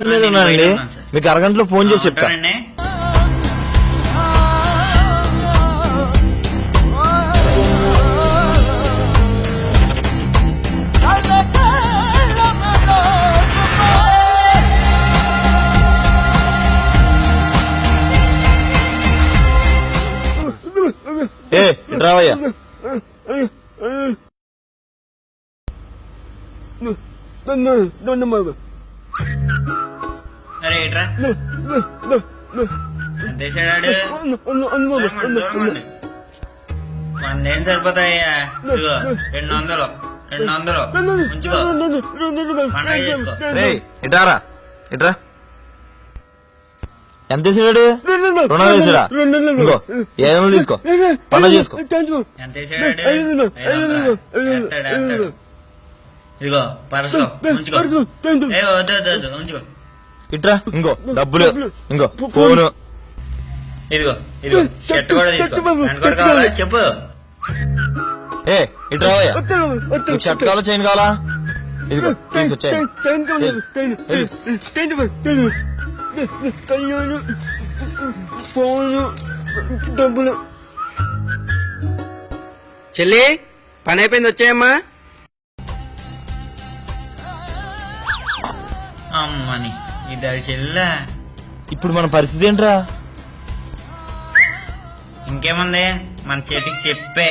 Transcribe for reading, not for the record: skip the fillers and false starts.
ఉన్నానండి, మీకు అరగంటలో ఫోన్ చేసి చెప్తా. రావయ్యా, అరే ఏట్రా ఎంత వేసాడు? మనదేం సరిపోతాయ్యా? ఇదిగో 200 ఉంచుకో, పండగ చేసుకో. ఇట్రారా, ఇట్రా. ఎంత వేసాడు? 200 వేసాడా? ఇంకో 500 తీసుకో, పండగ చేసుకో. ఎంత వేసాడు? ఇదిగో పరసు ఉంచుకో. వద్దు ఉంచుకో. ఇట్రా, ఇంకో డబ్బులు, ఇంకో ఫోను. ఇదిగో షర్ట్ కూడా తీసుకో. ప్యాంట్ కూడా కావాలా చెప్పు. ఇట్రావయ్యా, నీకు షర్ట్ కావాలా చైన్ కావాలా? ఇదిగో తీసుకో చైన్. డబ్బులు. చెల్లి పని అయిపోయింది, వచ్చాయమ్మా. అమ్మని ఇద్దరు చెల్లా. ఇప్పుడు మన పరిస్థితి ఏంట్రా? ఇంకేముంది, మన చేతికి చెప్పే.